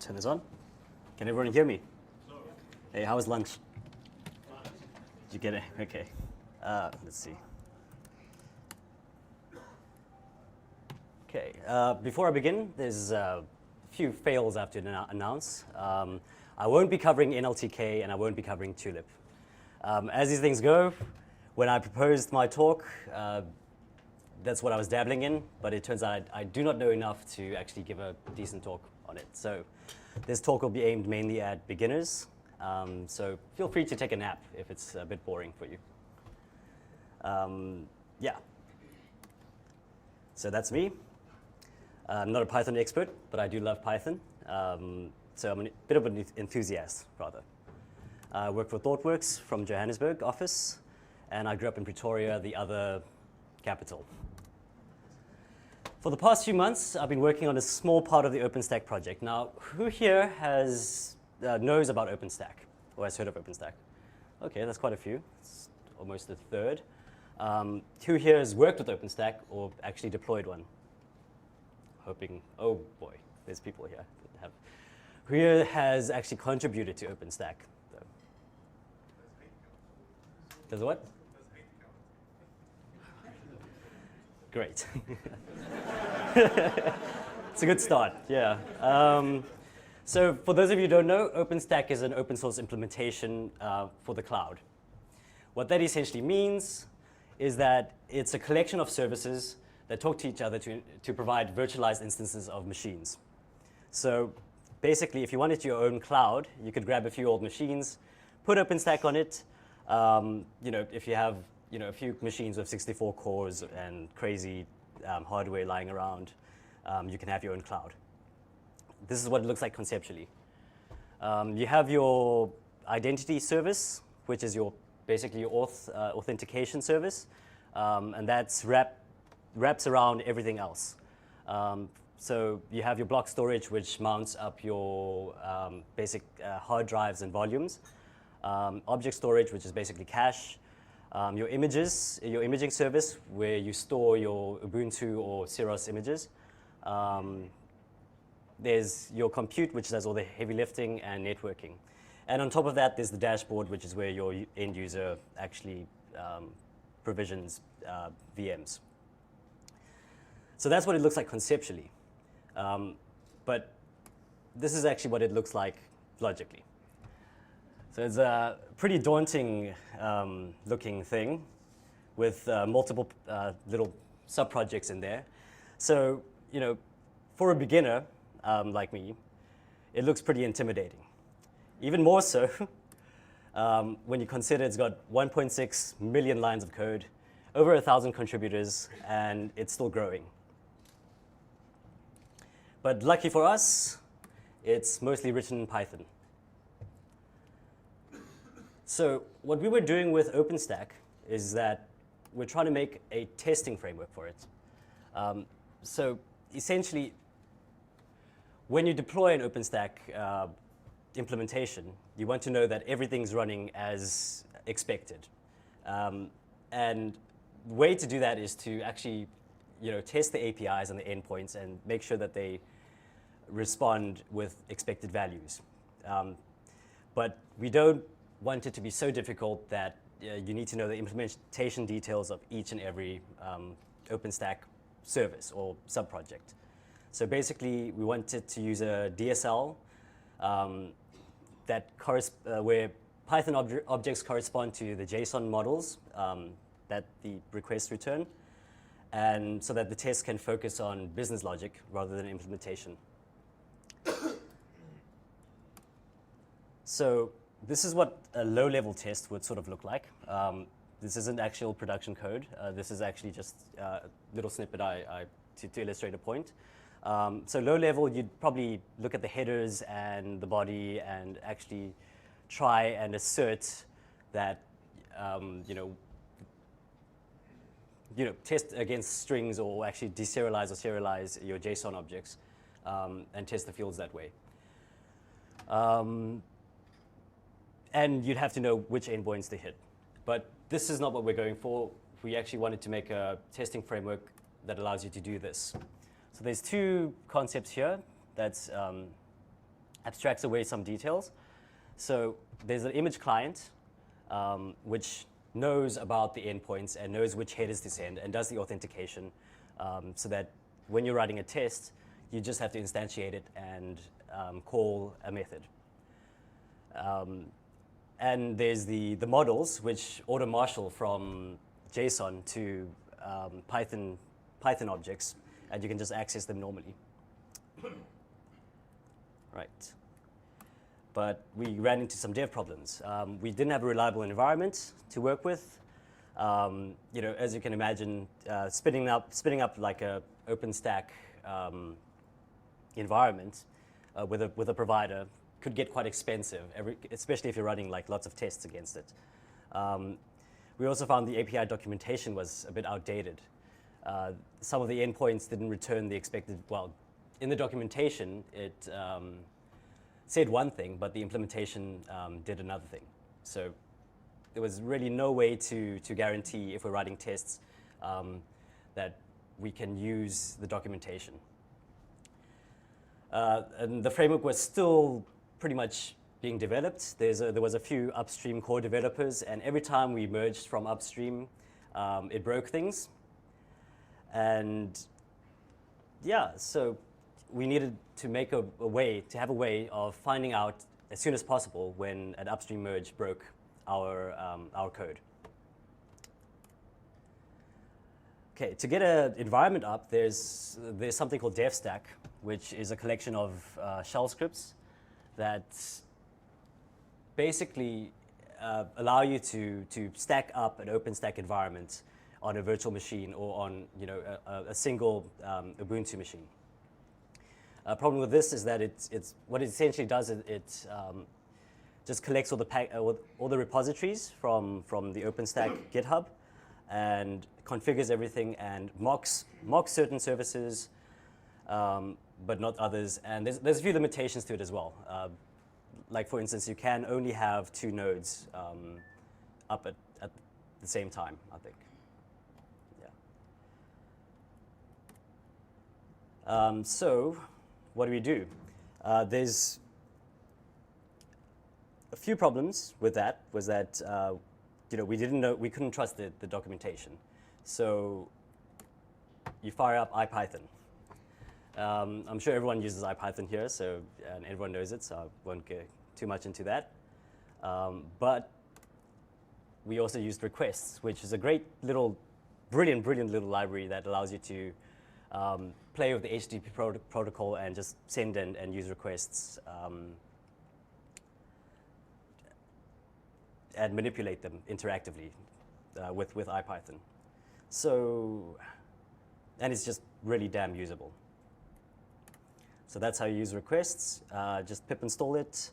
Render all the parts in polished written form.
turn this on. Can everyone hear me? Hey, how was lunch? Did you get it? Okay. Let's see. Okay. Before I begin, there's a few fails I have to announce. I won't be covering NLTK and I won't be covering Tulip. As these things go, when I proposed my talk, that's what I was dabbling in, but it turns out I do not know enough to actually give a decent talk on it. So this talk will be aimed mainly at beginners. So feel free to take a nap if it's a bit boring for you. Yeah. So that's me. I'm not a Python expert, but I do love Python. So I'm a bit of an enthusiast, rather. I work for ThoughtWorks from Johannesburg office, and I grew up in Pretoria, the other capital. For the past few months, I've been working on a small part of the OpenStack project. Now, who here knows about OpenStack or has heard of OpenStack? Okay, that's quite a few. It's almost a third. Who here has worked with OpenStack or actually deployed one? Hoping, oh boy, there's people here that have. Who here has actually contributed to OpenStack? Though? Does what? Great. It's a good start, yeah. So for those of you who don't know, OpenStack is an open source implementation for the cloud. What that essentially means is that it's a collection of services that talk to each other to provide virtualized instances of machines. So basically, if you wanted your own cloud, you could grab a few old machines, put OpenStack on it. If you have a few machines with 64 cores and crazy hardware lying around, you can have your own cloud. This is what it looks like conceptually. You have your identity service, which is basically your authentication service, and that's wraps around everything else. So you have your block storage, which mounts up your basic hard drives and volumes. Object storage, which is basically cache. Your imaging service, where you store your Ubuntu or Ceros images. There's your compute, which does all the heavy lifting and networking. And on top of that, there's the dashboard, which is where your end user actually provisions VMs. So that's what it looks like conceptually. But this is actually what it looks like logically. So it's a pretty daunting looking thing with multiple little sub-projects in there. So, for a beginner like me, it looks pretty intimidating. Even more so when you consider it's got 1.6 million lines of code, over 1,000 contributors, and it's still growing. But lucky for us, it's mostly written in Python. So what we were doing with OpenStack is that we're trying to make a testing framework for it. So essentially, when you deploy an OpenStack implementation, you want to know that everything's running as expected. And the way to do that is to actually test the APIs and the endpoints and make sure that they respond with expected values. But we don't want it to be so difficult that you need to know the implementation details of each and every OpenStack service or sub-project. So basically, we wanted to use a DSL where Python objects correspond to the JSON models that the requests return, and so that the test can focus on business logic rather than implementation. So this is what a low-level test would sort of look like. This isn't actual production code. This is actually just a little snippet to illustrate a point. So low-level, you'd probably look at the headers and the body and actually try and assert that, test against strings or actually deserialize or serialize your JSON objects and test the fields that way. And you'd have to know which endpoints to hit. But this is not what we're going for. We actually wanted to make a testing framework that allows you to do this. So there's two concepts here. That's abstracts away some details. So there's an image client, which knows about the endpoints and knows which headers to send and does the authentication, so that when you're writing a test, you just have to instantiate it and call a method. And there's the models, which auto-marshal from JSON to Python objects, and you can just access them normally. Right. But we ran into some dev problems. We didn't have a reliable environment to work with. As you can imagine, spinning up like a OpenStack environment with a provider could get quite expensive, especially if you're running like lots of tests against it. We also found the API documentation was a bit outdated. Some of the endpoints didn't return the expected, well, in the documentation, it said one thing, but the implementation did another thing. So there was really no way to guarantee, if we're writing tests, that we can use the documentation. And the framework was still pretty much being developed. There was a few upstream core developers, and every time we merged from upstream, it broke things. And yeah, so we needed to make a way of finding out as soon as possible when an upstream merge broke our code. Okay, to get an environment up, there's something called DevStack, which is a collection of shell scripts that basically allow you to stack up an OpenStack environment on a virtual machine or on a single Ubuntu machine. Problem with this is that what it essentially does is it just collects all the repositories from the OpenStack GitHub and configures everything and mocks certain services, but not others. And there's a few limitations to it as well. Like for instance, you can only have 2 nodes up at the same time, I think. Yeah. So what do we do? There's a few problems with that. Was that we couldn't trust the documentation. So you fire up IPython. I'm sure everyone uses IPython here, and everyone knows it, so I won't go too much into that. But we also used requests, which is a great little, brilliant little library that allows you to play with the HTTP protocol and just send and use requests and manipulate them interactively with IPython. So, and it's just really damn usable. So that's how you use requests. Just pip install it.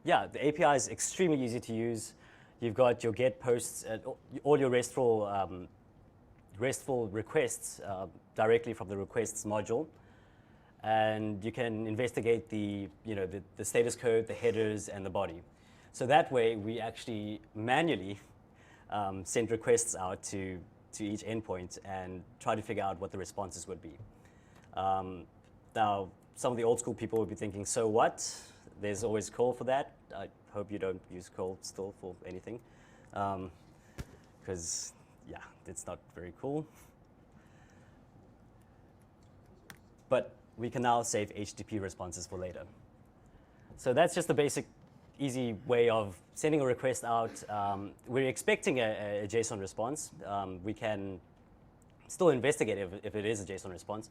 Yeah, the API is extremely easy to use. You've got your get posts, all your RESTful requests directly from the requests module, and you can investigate the status code, the headers, and the body. So that way, we actually manually send requests out to each endpoint and try to figure out what the responses would be. Now, some of the old school people would be thinking, so what? There's always curl for that. I hope you don't use curl still for anything, because yeah, it's not very cool. But we can now save HTTP responses for later. So that's just the basic, easy way of sending a request out. We're expecting a JSON response. We can still investigate if it is a JSON response.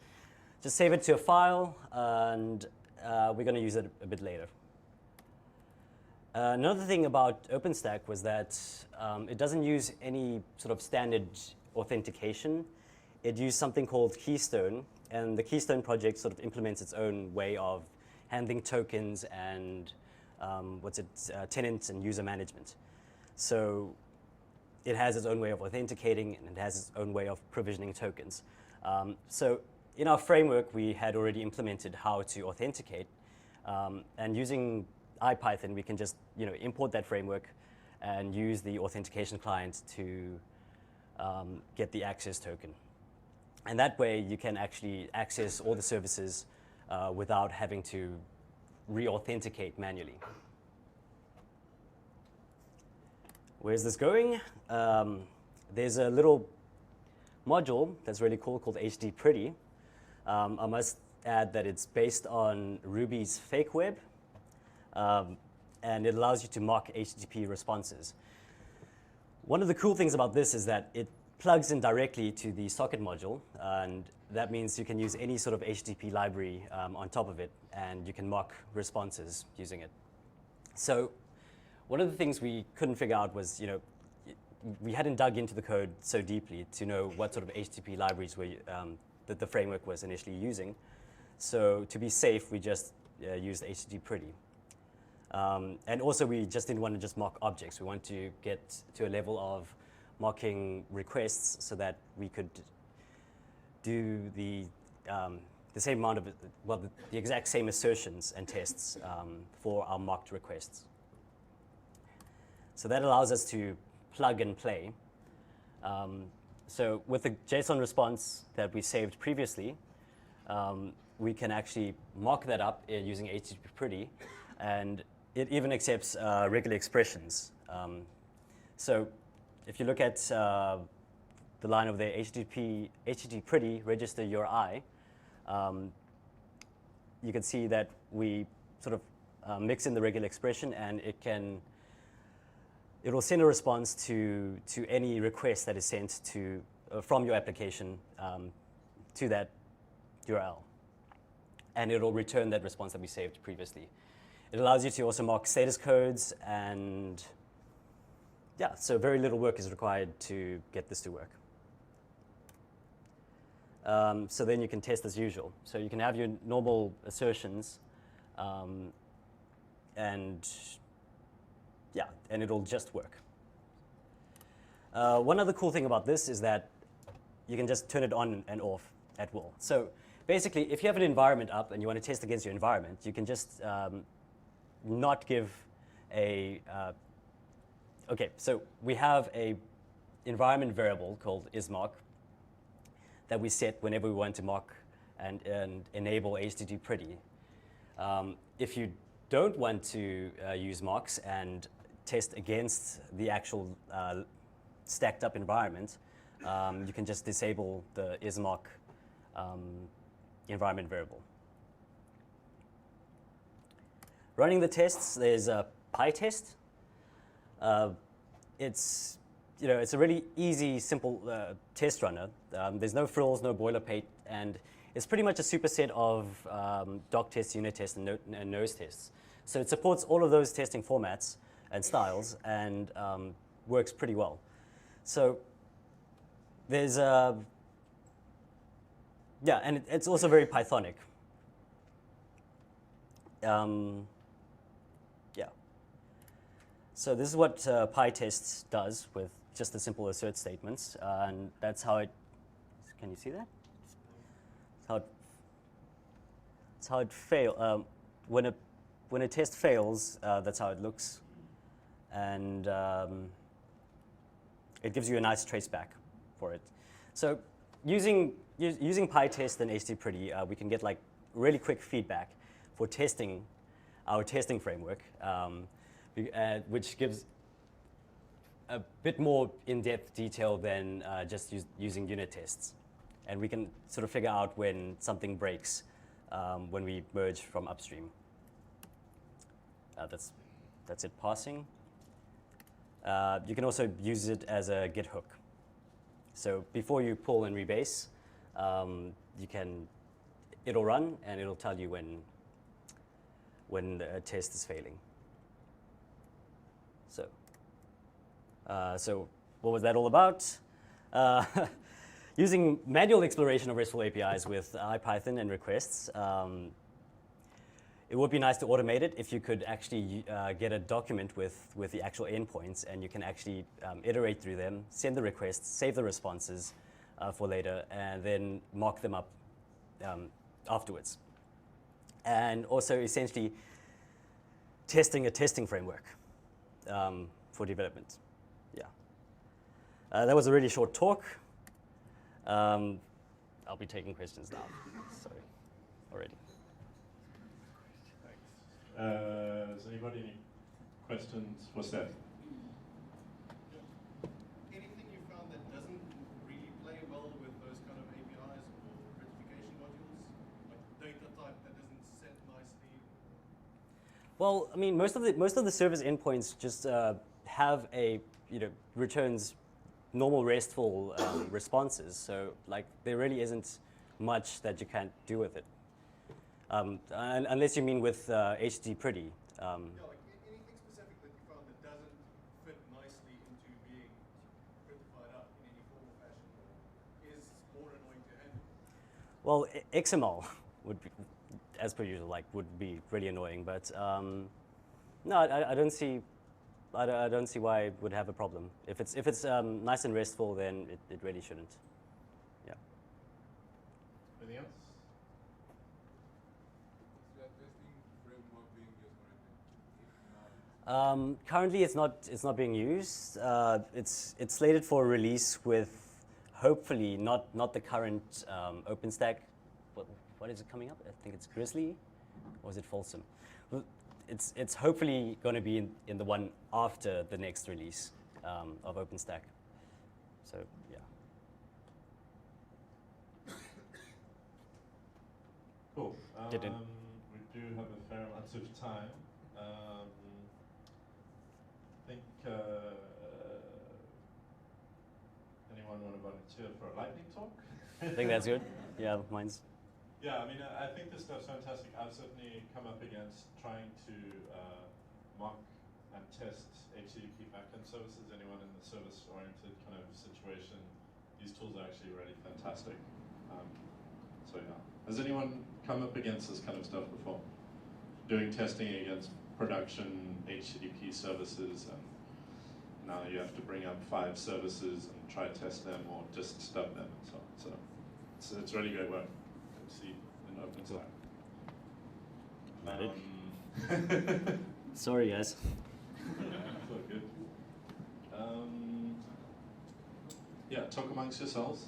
Just save it to a file, and we're going to use it a bit later. Another thing about OpenStack was that it doesn't use any sort of standard authentication. It used something called Keystone, and the Keystone project sort of implements its own way of handling tokens and tenants and user management. So it has its own way of authenticating, and it has its own way of provisioning tokens. So in our framework, we had already implemented how to authenticate, and using IPython, we can just import that framework and use the authentication client to get the access token. And that way, you can actually access all the services without having to re-authenticate manually. Where's this going? There's a little module that's really cool called HD Pretty. I must add that it's based on Ruby's fake web, and it allows you to mock HTTP responses. One of the cool things about this is that it plugs in directly to the socket module, and that means you can use any sort of HTTP library on top of it, and you can mock responses using it. So one of the things we couldn't figure out was, we hadn't dug into the code so deeply to know what sort of HTTP libraries were, that the framework was initially using. So to be safe, we just used HTTP Pretty. And also, we just didn't want to just mock objects. We wanted to get to a level of mocking requests so that we could do the same amount of, the exact same assertions and tests for our mocked requests. So that allows us to plug and play. So with the JSON response that we saved previously, we can actually mock that up using HTTP Pretty, and it even accepts regular expressions. So if you look at the line over there, HTTP Pretty register URI, you can see that we sort of mix in the regular expression, and it will send a response to any request that is sent to from your application to that URL. And it will return that response that we saved previously. It allows you to also mock status codes, and yeah, so very little work is required to get this to work. So then you can test as usual. So you can have your normal assertions, and yeah, and it'll just work. One other cool thing about this is that you can just turn it on and off at will. So basically, if you have an environment up and you want to test against your environment, you can just not give a, okay, so we have a environment variable called isMock that we set whenever we want to mock and enable HTTP Pretty. If you don't want to use mocks and test against the actual stacked up environment, you can just disable the isMock environment variable. Running the tests, there's a PyTest. It's a really easy, simple test runner. There's no frills, no boilerplate, and it's pretty much a superset of doc tests, unit tests, and nose tests. So it supports all of those testing formats and styles, and works pretty well. So there's yeah, and it's also very Pythonic. Yeah. So this is what PyTest does with just the simple assert statements, and that's how it. Can you see that? That's how it fails. When a test fails, that's how it looks, and it gives you a nice traceback for it. So using PyTest and HTTP Pretty, we can get like really quick feedback for testing our testing framework, which gives a bit more in-depth detail than just using unit tests. And we can sort of figure out when something breaks when we merge from upstream. That's it passing. You can also use it as a Git hook. So before you pull and rebase, it'll run and it'll tell you when the test is failing. So what was that all about? Using manual exploration of RESTful APIs with IPython and requests. It would be nice to automate it if you could actually get a document with the actual endpoints, and you can actually iterate through them, send the requests, save the responses for later, and then mock them up afterwards. And also essentially testing a testing framework for development. Yeah. That was a really short talk. I'll be taking questions now. Sorry, already. Does anybody any questions for Steph? Anything you found that doesn't really play well with those kind of APIs or verification modules? Like data type that doesn't set nicely? Well, I mean, most of the server's endpoints just have a, returns normal RESTful responses. So like there really isn't much that you can't do with it. Unless you mean with HD Pretty. Yeah, like anything specific that you found that doesn't fit nicely into being prettified up in any form or fashion is more annoying to handle? Well, XML would be, as per usual, would be really annoying. But no, I don't see. I don't see why it would have a problem. If it's nice and RESTful, then it really shouldn't. Yeah. Anything else? Is that testing framework being used currently? Currently, it's not being used. It's slated for release with hopefully not the current OpenStack. What is it coming up? I think it's Grizzly, or is it Folsom? Well, it's hopefully going to be in the one after the next release of OpenStack. So yeah. Cool. Didn't. We do have a fair amount of time. I think anyone want to volunteer for a lightning talk? I think that's good. Yeah, mine's. Yeah, I mean, I think this stuff's fantastic. I've certainly come up against trying to mock and test HTTP backend services. Anyone in the service-oriented kind of situation, these tools are actually really fantastic. So yeah, has anyone come up against this kind of stuff before? Doing testing against production HTTP services, and now you have to bring up 5 services and try to test them or just stub them and so on. So it's really great work. See in OpenStack. Sorry, guys. That's all good. Yeah, talk amongst yourselves.